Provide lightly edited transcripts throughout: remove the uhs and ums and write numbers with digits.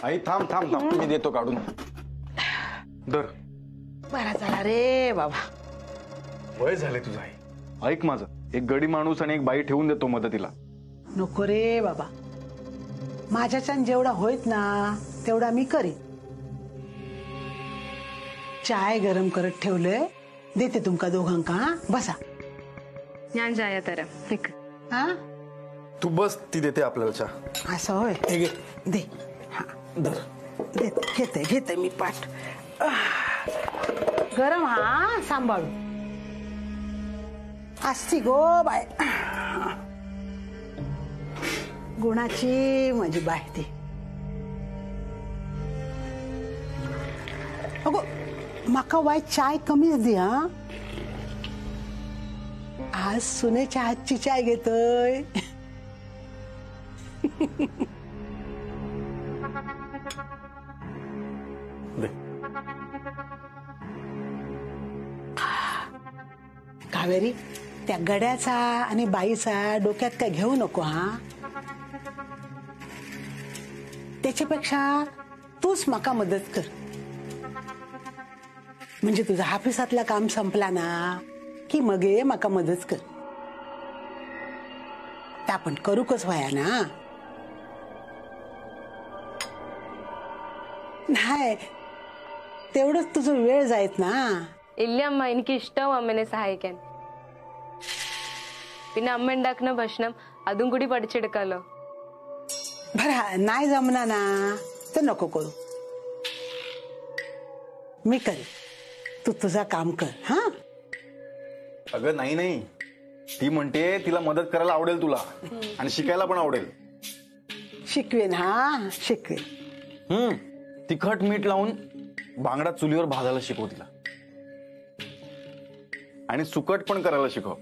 आई थांब थांब थांब, मी देतो काढून. दर. बरा झाला रे बाबा. वय झाले तुझं आई. ऐक माझं, एक गडी माणूस आणि एक बाई ठेवून देतो मदतीला. नको रे बाबा, माझ्याच्यान जेवढा होईत ना तेवढा मी करीन. चाय गरम करत ठेवलंय, देते तुमका दोघांका. बसा. ഞാൻ ചായ തരാം. നിക്ക്. हा तू बस, ती देते आपल्याला चहा. असं होय. दे. हा दर. घेते घेते मी पाठ. गरम हा, सांभाळू. असती गो बाय, गुणाची माझी बाय ती. अगो माका वाय चाय कमीच दे. हा आज सुनेच्या हातची चाय घेतोय. कावेरी, त्या गड्याचा आणि बाईचा डोक्यात काय घेऊ नको. हा त्याच्यापेक्षा तूच माका मदत कर. म्हणजे तुझा ऑफिसातला काम संपला ना की मग ये माका मदत कर. त्या आपण करू कस व्हाया ना. नाही तेवढंच तुझं वेळ जायत ना. ഇല്ല അമ്മ, എനിക്ക് ഇഷ്ടവും അമ്മനെ സഹായിക്കാൻ. പിന്നെ അമ്മ ഉണ്ടാക്കുന്ന ഭക്ഷണം അതും കൂടി പഠിച്ചെടുക്കാലോ. बरं नाही जमना ना तर नको करू, मी करेन. तू तुझा काम कर. हा अगं नाही नाही, ती म्हणते तिला मदत करायला आवडेल तुला आणि शिकायला पण आवडेल. शिकवेन. हा शिकवेन. तिखट मीठ लावून बांगडा चुलीवर भाजायला शिकव तिला आणि सुकट पण करायला शिकव.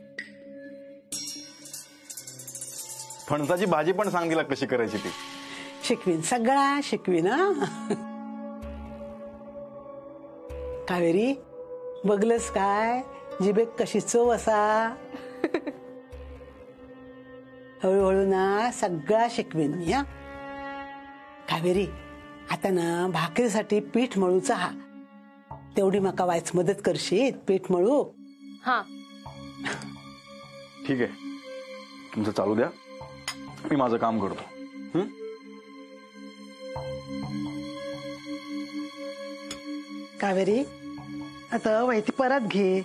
फणसाची भाजी पण सांग तिला कशी करायची ती. शिकवीन, सगळा शिकवीन. कावेरी बघलंस काय जिबेक कशी चव असा. हळूहळू ना सगळा शिकवीन मी. हा कावेरी, आता ना भाकरीसाठी पीठ मळूचा. हा तेवढी माका वायच मदत करशील पीठ मळू. हा ठीक आहे, तुमचं चालू द्या, मी माझं काम करतो. कावेरी, आता वहिती परत घे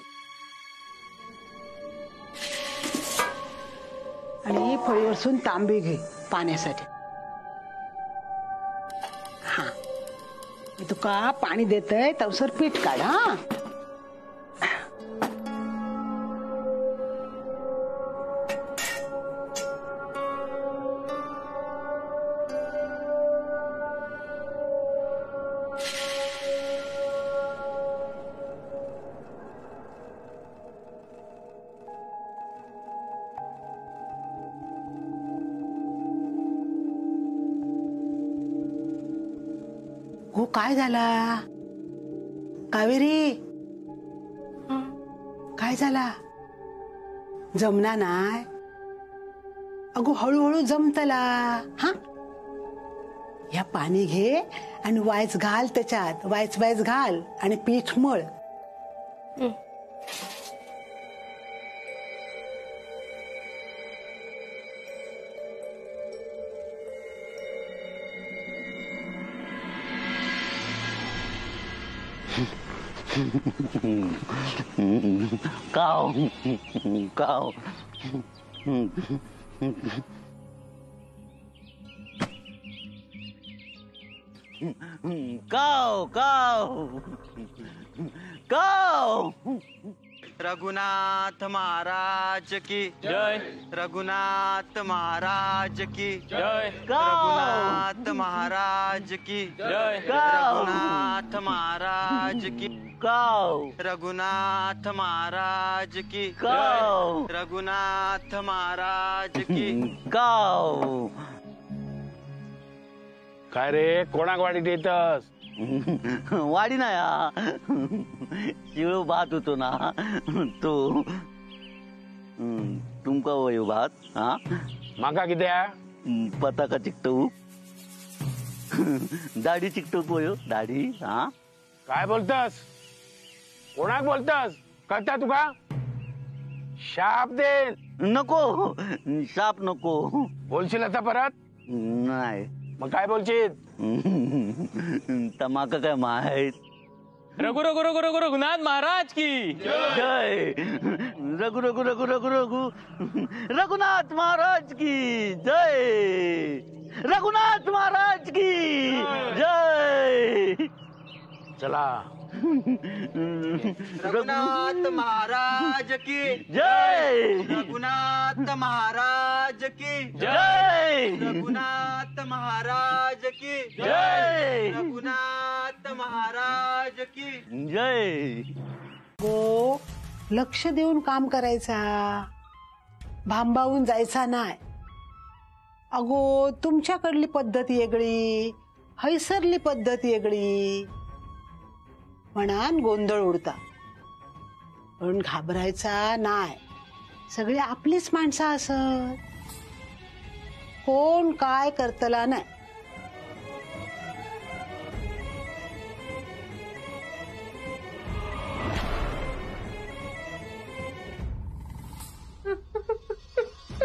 आणि फळीवरसून तांबे घे पाण्यासाठी. हा मी तुका पाणी देतय तवसर पीठ काढ. हा हो काय झाला कावेरी? काय झाला? जमना नाय? अगो हळूहळू जमतला. हा या पाणी घे आणि वायच घाल त्याच्यात. वायच घाल आणि पीठ मळ. काव काव काव काव काव. रघुनाथ महाराज की जय. रघुनाथ महाराज की जय. रघुनाथ महाराज की जय. रघुनाथ महाराज की काव. रघुनाथ महाराज की काव. रघुनाथ महाराज की काव. काय रे कोणाक वाडी देतस? वाडी ना शिळ भात होतो ना तो. तुमका वय भात. हा माका किती पता का चिकटू. दाढी चिकटो पोयो दाढी हा काय बोलतस? कोणाक बोलतस? कळता तुका? शाप देन. नको शाप नको. बोलशील आता परत? नाही. मग काय बोलशील? तमाका काय माहित. रघु रघु रघु रघु रघुनाथ महाराज की जय. रघु रघु रघु रघु रघु रघुनाथ महाराज की जय. रघुनाथ महाराज की जय. चला. रघुनाथ महाराज की जय. रघुनाथ महाराज की जय. रघुनाथ महाराज की जय. रघुनाथ महाराज की जय. गो लक्ष देऊन काम करायचा, भांबावून जायचा नाही. अगो तुमच्याकडली पद्धत वेगळी, हैसरली पद्धत वेगळी. म्हणान गोंधळ उडता, पण घाबरायचा नाही. सगळी आपलीच माणसं असत, कोण काय करतला नाही.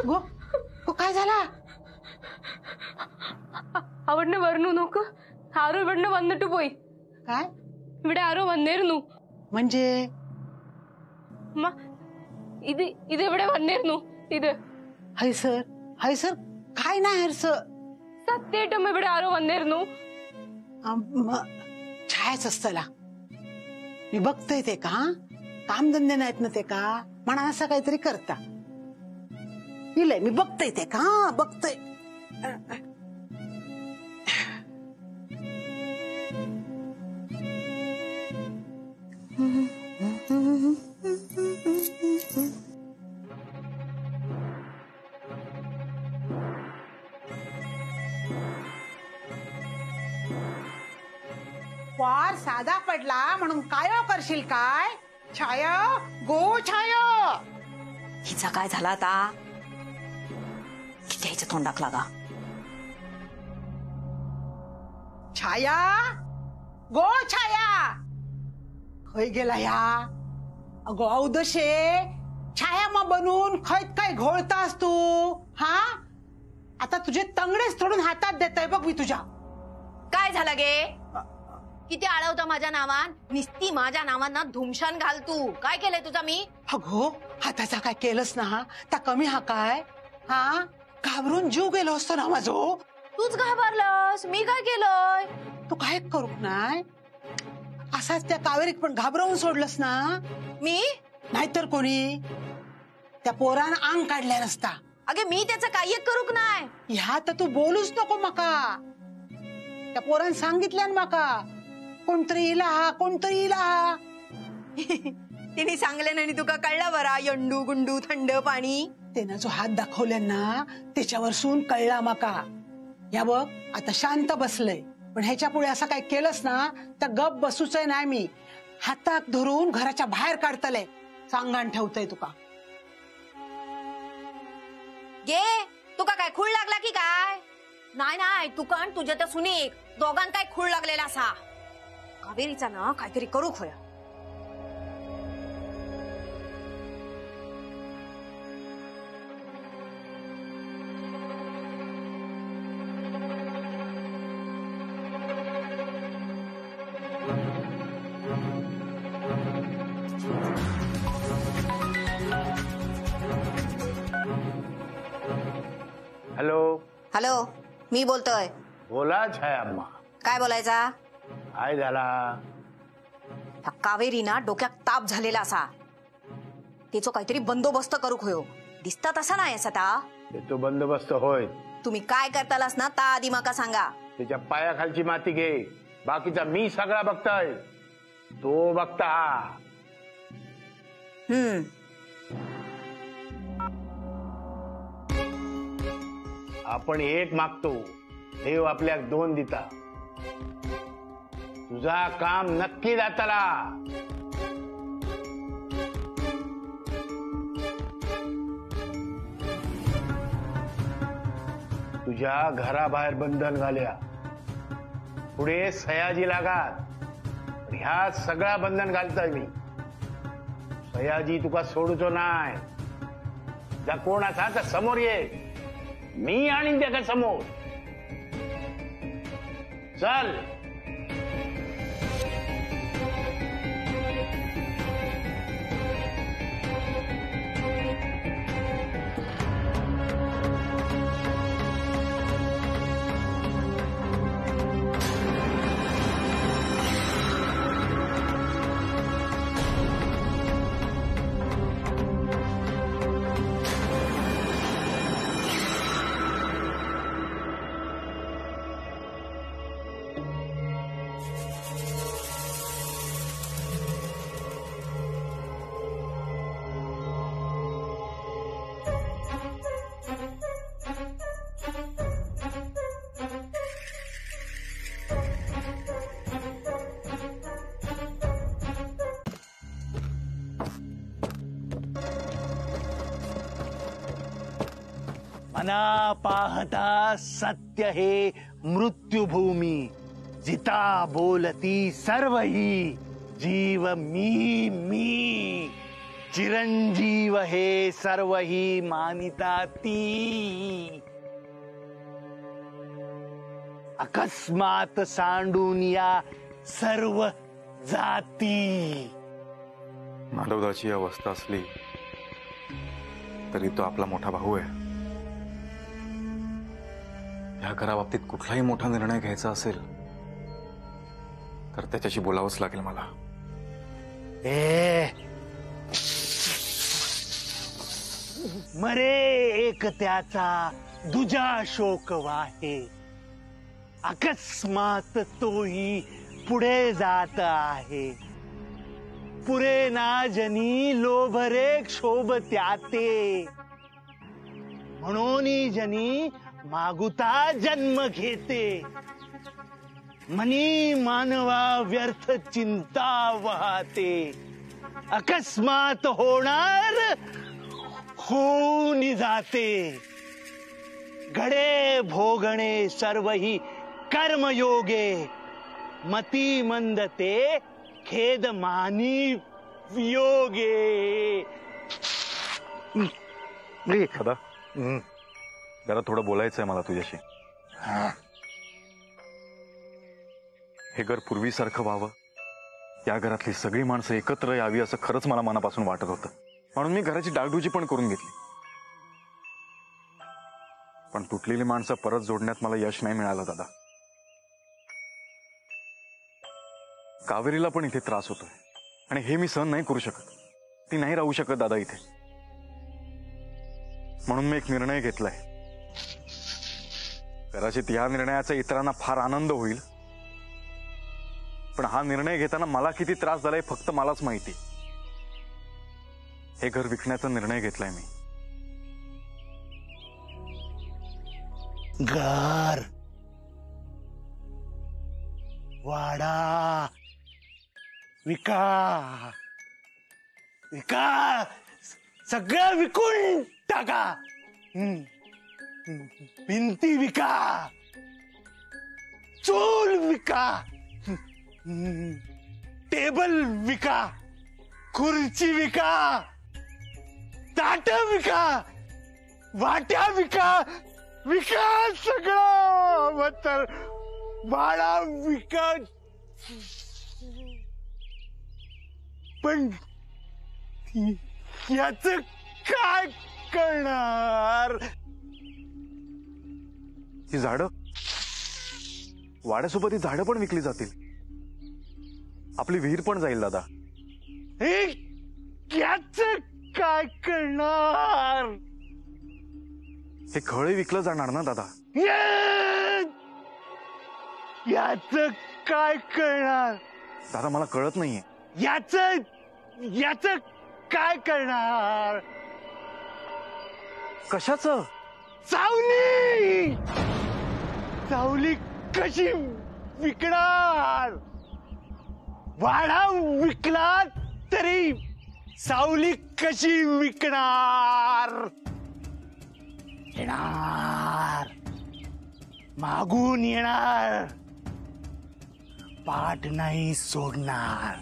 गो गो काय झाला? അവിടുന്ന് വരണു നോക്ക്. ആരോ ഇവിടുന്ന് വന്നിട്ട് പോയി. काय ഇവിടെ ആരോ വന്നിരുന്നു. म्हणजे അമ്മ, ഇത് ഇവിടെ വന്നിരുന്നു. ഇത് हैसर हैसर काय नाही हरस. സത്യമായിട്ടും ഇവിടെ ആരോ വന്നിരുന്നു. छायाच असतला. मी बघतोय ते का कामधंदे नाहीत ना ते का म्हणा असं काहीतरी करता. इलय मी बघतोय ते का बघतोय. वार साधा पडला म्हणून काय करशील काय? छाया गो छाया. हिचा काय झाला आता? किती हिच्या तोंडाक लागा. छाया गो छाया खय गेला ह्या? अगो औदशे छाया मग बनून खैत काय घोळतास तू? हा आता तुझे तंगडेच थोडून हातात देतय बघ मी तुझ्या. काय झालं गे? किती आळवता माझ्या नावान? निस्ती माझ्या नावांना धुमशान घाल तू. काय केलंय तुझा मी? अगो हाताचा काय केलंस ना त्या कमी हा काय? हा घाबरून जीव गेलो असतो ना माझो. तूच घाबरलंस. मी काय केलंय? तू काय करू नाही असाच त्या कावेरीक पण घाबरवून सोडलंस ना. मी नाहीतर कोणी त्या पोरान अंग काढल्या नसता. अगे मी त्याचं काही एक करूक नाही. ह्या तर तू बोलूच नको मका. त्या पोरान सांगितल्यान माका कोणतरी इला हा कोणतरी इला हा. तिने सांगले नाही तुका कळला बरा. यंडू गुंडू थंड पाणी. त्यानं जो हात दाखवल्या ना त्याच्यावर सून कळला माका. या बघ आता शांत बसलय पण ह्याच्या पुढे असं काय केलंस ना तर गप बसूच नाही. मी हातात धरून घराच्या बाहेर काढतलय. सांगाण ठेवतय तुका. गे तुका काय खूळ लागला की काय? नाही नाही तुका आणि तुझ्या त्या सुनीक दोघां काय खूळ लागलेला असा. कावेरीचा ना काहीतरी करू खोया. हॅलो. हॅलो मी बोलतोय. बोला छाया अम्मा. काय बोलायचा? काय झाला? ह्या कावेरीना डोक्यात ताप झालेला असा. तिचो काहीतरी बंदोबस्त करू खोयो. दिसता तसा नाही आता. तो बंदोबस्त होय. तुम्ही काय करतालास ना ता आधी माका सांगा. त्याच्या पायाखालची माती घे. बाकीचा मी सगळा बघताय. तो बघता. आपण एक मागतो देव आपल्याक दोन दिता. तुझा काम नक्की जातला. तुझ्या घराबाहेर बंधन घाल्या पुढे सयाजी लागात. ह्या सगळा बंधन घालतोय मी. सयाजी तुका सोडूचो नाय. जा कोण असा तर समोर ये. मी आणीन त्याका समोर. चल. मना पाहता सत्य हे मृत्युभूमी. जिता बोलती सर्व ही जीव मी मी. चिरंजीव हे सर्व ही मानिता ती. अकस्मात सांडून या सर्व जाती. माधवदाची अवस्था असली तरी तो आपला मोठा भाऊ आहे. ह्या घराबाबतीत कुठलाही मोठा निर्णय घ्यायचा असेल तर त्याच्याशी बोलावंच लागेल मला. मरे एक त्याचा दुजा शोक वाहे. अकस्मात तोही पुढे जात आहे. पुरे ना जनी लोभरे क्षोभ त्याते. म्हणून जनी मागुता जन्म घेते. मनी मानवा व्यर्थ चिंता वाहते. अकस्मात होणार होऊन जाते. घडे भोगणे सर्व ही कर्मयोगे. मती मंदते खेद मानी वियोगे. दादा जरा थोडं बोलायचंय मला तुझ्याशी. हे घर पूर्वीसारखं व्हावं, या घरातली सगळी माणसं एकत्र यावी असं खरंच मला मनापासून वाटत होतं. म्हणून मी घराची डागडुजी पण करून घेतली. पण तुटलेली माणसं परत जोडण्यात मला यश नाही मिळालं दादा. कावेरीला पण इथे त्रास होतोय आणि हे मी सहन नाही करू शकत. ती नाही राहू शकत दादा इथे. म्हणून मी एक निर्णय घेतलाय. कदाचित या निर्णयाचा इतरांना फार आनंद होईल, पण हा निर्णय घेताना मला किती त्रास झालाय फक्त मलाच माहिती. हे घर विकण्याचा निर्णय घेतलाय मी. घर वाडा विका विका सगळं विकून टाका. भिंती विका. चूल विका. टेबल विका. खुर्ची विका. ताट विका. वाट्या विका. विका सगळं. तर भाडा विका. पण याच काय करणार. ही झाडं वाड्यासोबत ही झाडं पण विकली जातील. आपली विहीर पण जाईल दादा. याच काय करणार. हे खळे विकलं जाणार ना दादा. याच काय करणार. दादा मला कळत नाहीये. याच काय करणार. कशाचं. सावली. सावली कशी विकणार. वाडा विकला तरी सावली कशी विकणार. येणार. मागून येणार. पाठ नाही सोडणार.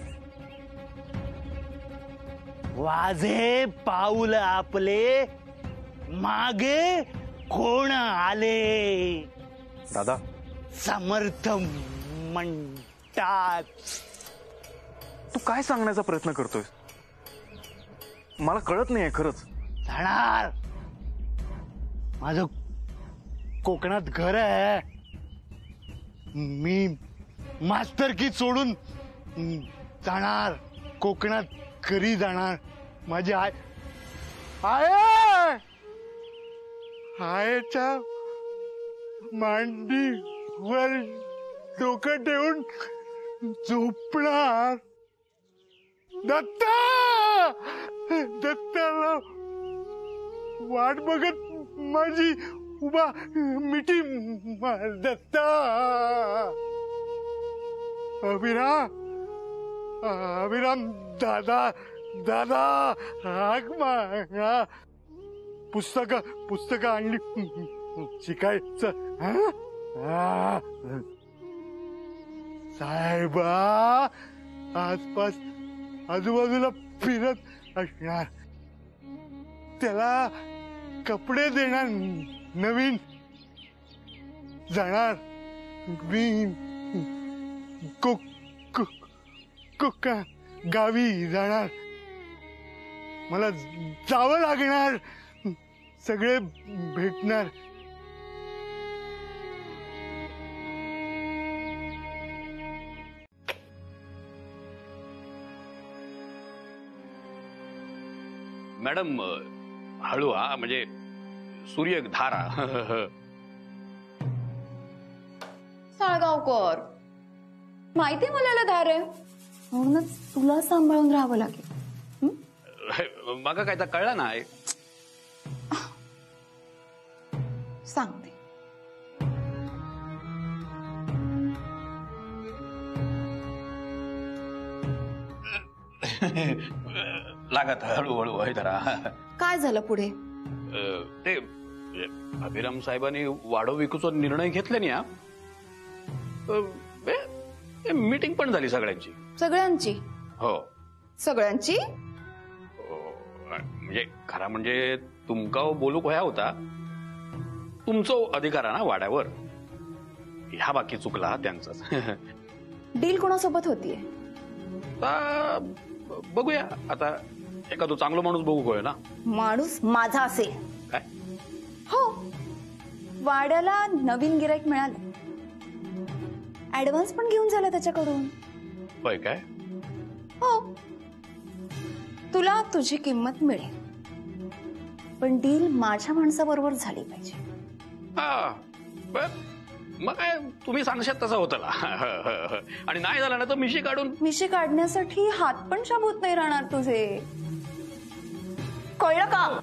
वाजे पाऊल आपले मागे कोण आले. दादा समर्थ म्हणतात. तू काय सांगण्याचा प्रयत्न करतोय? मला कळत नाहीये खरंच. जाणार. माझं कोकणात घर आहे. मी मास्तरकी सोडून जाणार. कोकणात घरी जाणार. माझी आईच्या मांडीवर डोकं ठेवून झोपणार. दत्ता दत्ताला वाट बघत माझी उभा मिठी दत्ता. अभिराम दादा दादा हाक मागा. पुस्तक आणली शिकायचं. साहेबा आसपास आजूबाजूला फिरत असणार. त्याला कपडे देणार नवीन. जाणार मी गावी जाणार. मला जावं लागणार. सगळे भेटणार. मॅडम हळू हा, म्हणजे सूर्य धारा. साळगावकर, माहिती मला धार आहे म्हणूनच तुला सांभाळून राहावं लागेल. मग काय तर कळलं नाही. सांगते. लागत हळूहळू आहे जरा. काय झालं पुढे? ते अभिराम साहेबांनी वाढव विकूचा निर्णय घेतला नाही. मीटिंग पण झाली सगळ्यांची. सगळ्यांची? हो सगळ्यांची. म्हणजे खरा म्हणजे तुमका बोलू कोया होता. तुमचं अधिकार आहे ना वाड्यावर. ह्या बाकी चुकला त्यांचाच. डील कोणासोबत होतीये? बघूया आता. एखादं चांगला माणूस बघू कोय ना. माणूस माझा असेल काय? हो. वाड्याला नवीन गिराईक मिळालं. ऍडव्हान्स पण घेऊन झाला त्याच्याकडून. होय काय? हो. तुला तुझी किंमत मिळेल, पण डील माझ्या माणसाबरोबर झाली पाहिजे. मग काय तुम्ही सांगशात तसं होतं ना. आणि नाही झालं ना तर मिशी काढून. मिशी काढण्यासाठी हात पण शाबूत नाही राहणार तुझे. कळलं का?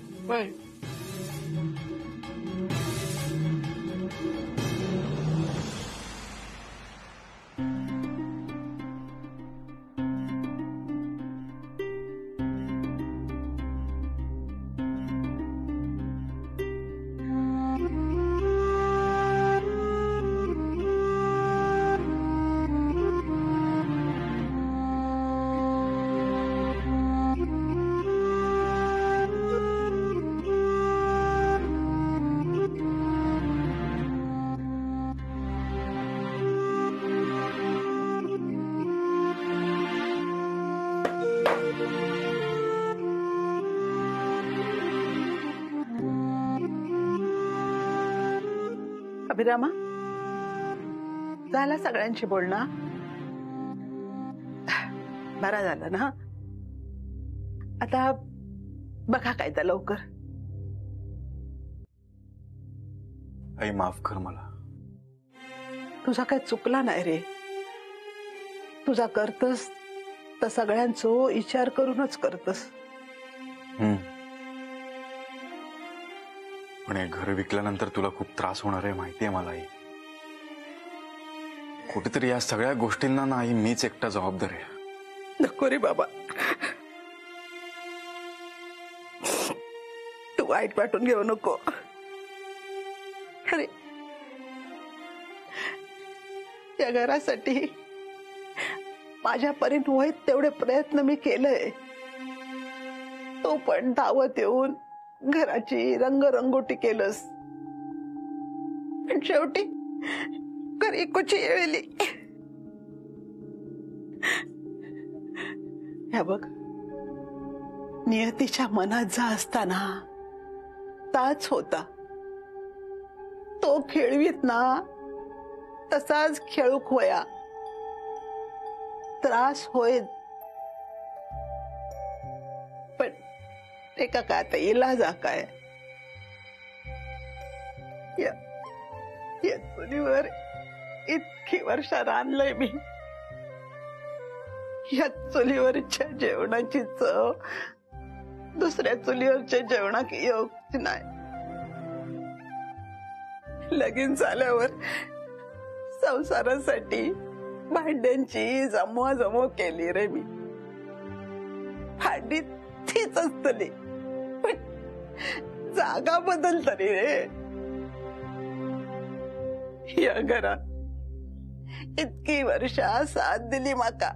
अभिरामा, झाला सगळ्यांशी बोलणं? बरा झाला ना. आता बघा काय तर लवकर. आई माफ कर मला. तुझा काय चुकला नाही रे. तुझा करतस तर सगळ्यांचो विचार करूनच करतस. पण हे घर विकल्यानंतर तुला खूप त्रास होणार आहे माहितीये मला. आई कुठेतरी या सगळ्या गोष्टींना नाही मीच एकटा जबाबदार आहे. नको रे बाबा, तू वाईट वाटून घेऊ नको. अरे या घरासाठी माझ्यापर्यंत होईल तेवढे प्रयत्न मी केलंय. तो पण धावत येऊन घराची रंगरंगोटी केलंस, पण शेवटी घरी कुची येळली. ह्या बघ, नियतीच्या मनात जा असताना ताच होता. तो खेळवीत ना तसाच खेळूक होया. त्रास होय, पण ते का काय आता इलाजा काय. या चुलीवर इतकी वर्ष रांधलंय मी. या चुलीवरच्या जेवणाची चव दुसऱ्या चुलीवरच्या जेवणाक योग्य नाही. लगीन झाल्यावर संसारासाठी भांड्यांची जमवाजमव केली रे मी. भांडी तीच असतली, पण जागा बदल तरी रे. या घरात इतकी वर्षा साथ दिली माका,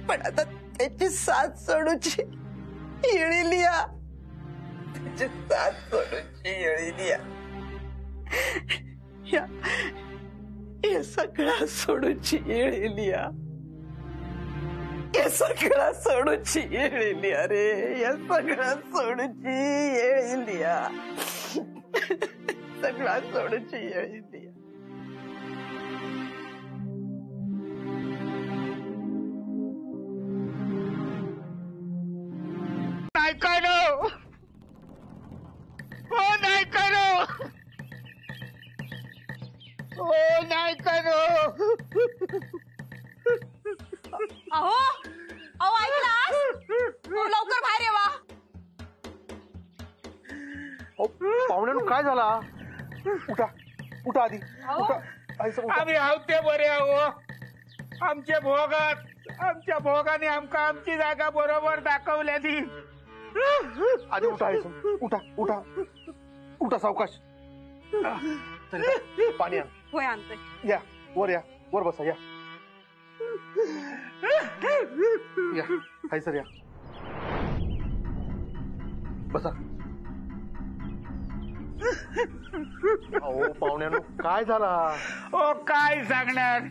पण आता त्याची साथ सोडूची येळी. त्याची साथ सोडूची येळी. या सगळा सोडूची येळी. या सगळा सोडूची येळी. अरे या सगळा सोडूची येळी. सगळा सोडूची येळी. नाही करो, हो नाही करो, हो नाही करो. अहो अहो ऐकलास? अहो, लवकर बाहेर येवा. पाहुण्यानं काय झाला? उठा उठा आधी उठा. आम्ही हावते बरे आहो. आमच्या भोगाने आमका आमची जागा बरोबर दाखवल्याची. आधी उठा उठा उठा उठा सावकाश. पाणी आण. होय आणतोय. या वर बसा. या हाय सर, या बसा. अहो पाहुण्यानं काय झाला? ओ काय सांगणार.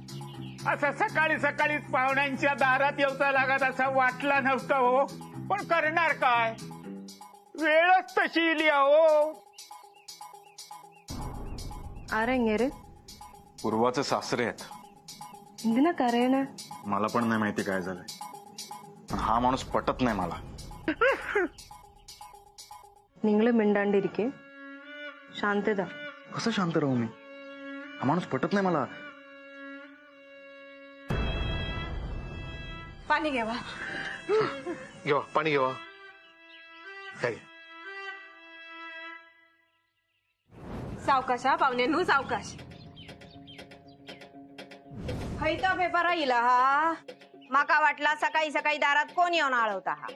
असं सकाळी सकाळीच पाहुण्यांच्या दारात येऊचा लागत असं वाटला नव्हतं हो. पण करणार काय, वेळच तशी इली हो. आरेंगे रे पूर्वाचे सासरे आहेत. इंदिना करेना. मला पण नाही माहिती काय झालंय, पण हा माणूस पटत नाही मला. निंगळे मिंडांडिरिके शांतता. कसं शांत राहू मी? हा माणूस पटत नाही मला. पाणी घ्यावा. घेवा पाणी घेवा. सावकाश हा पाहुण्यांनो, सावकाश. खैता पेपर राहिला हा. माका वाटला सकाळी सकाळी दारात कोण येऊन आळवता हा.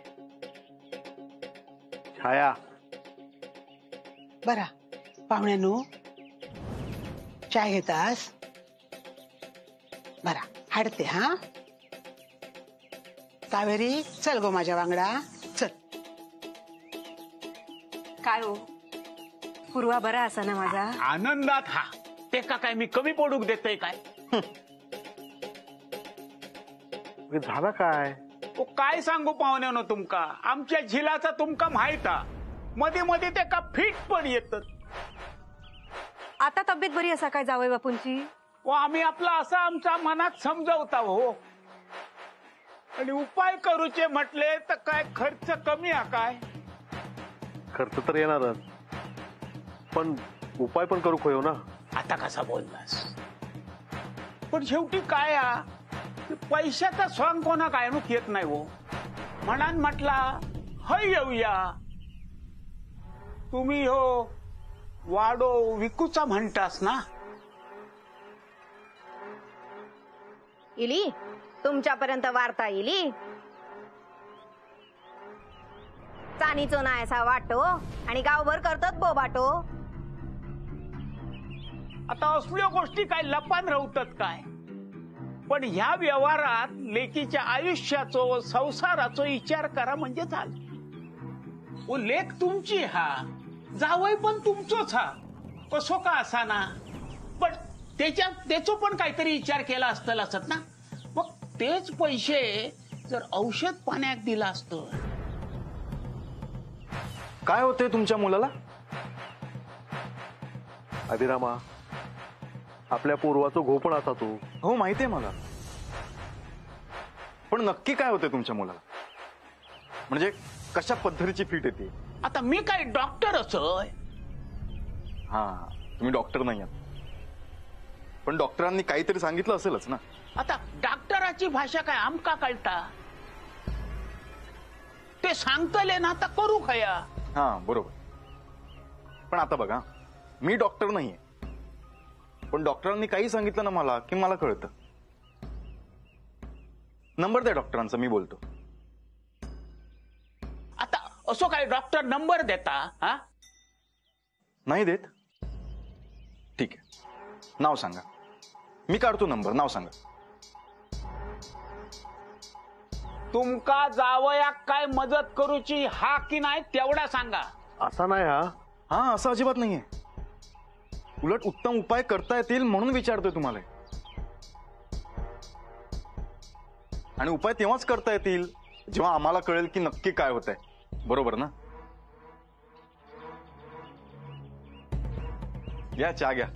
छाया बरा पाहुण्यानो, चाय घेतास? बरा हाडते. हा कावेरी, चल गो माझ्या वांगडा चल. काय हो, पूर्वा बरा असा ना माझा? आनंदात हा. ते का काय मी कमी पडूक देतय काय? झाला काय? ओ काय सांगू पाहुण्यानो तुमका. आमच्या झिलाचा तुमका माहित हा. मध्ये मध्ये ते का फिट पण येतात. आता तब्येत बरी असा काय जावई बापूंची? व आम्ही आपला असा आमच्या मनात समजवता हो. आणि उपाय करूचे म्हटले तर काय खर्च कमी हा काय? खर्च तर येणारच, पण उपाय पण करू खोयो ना. आता कसा बोललास. पण शेवटी काय हा, पैशाचा स्वांग कोणा कायमच येत नाही हो. म्हणान म्हटला हय येऊया. तुम्ही हो वाडो विकूचा म्हणतास ना. इली तुमच्यापर्यंत वार्ता इली. चानीचो नाही असा वाटो आणि गावभर करतात बोबाटो. आता असल्या गोष्टी काय लपान राहतात काय? पण ह्या व्यवहारात लेकीच्या आयुष्याचो संसाराचो विचार करा म्हणजे झालं. ओ लेक तुमची हा, जावई पण तुमचोच हा, कसो का असा ना, पण त्याचो पण काहीतरी विचार केला असतं असत ना. मग तेच पैसे जर औषध पाण्यात दिला असतं. काय होते तुमच्या मुलाला? अभिरामा, आपल्या पूर्वाचं घोपण असा तू. हो माहितीये मला, पण नक्की काय होते तुमच्या मुलाला? म्हणजे कशा पद्धतीची फिट येते? आता मी काय डॉक्टर असोय? हा, तुम्ही डॉक्टर नाही आहात, पण डॉक्टरांनी काहीतरी सांगितलं असेलच ना. आता डॉक्टराची भाषा काय आमका कळता? ते सांगतले ना, आता करू खया. हा बरोबर, पण आता बघा, मी डॉक्टर नाहीये, पण डॉक्टरांनी काही सांगितलं ना मला की मला कळतं. नंबर द्या डॉक्टरांचा, मी बोलतो. आता असो काय डॉक्टर नंबर देता? हा, नाही देत? ठीक आहे, नाव सांगा, मी काढतो नंबर. नाव सांगा. तुमका जावयाक काय मदत करूची हा की नाही तेवढा सांगा. असा नाही हा. हा, असं अजिबात नाहीये. उलट उत्तम उपाय करता येतील म्हणून विचारतोय तुम्हाला. आणि उपाय तेव्हाच करता येतील जेव्हा आम्हाला कळेल की नक्की काय होत आहे. बरोबर ना? या चहा घ्या.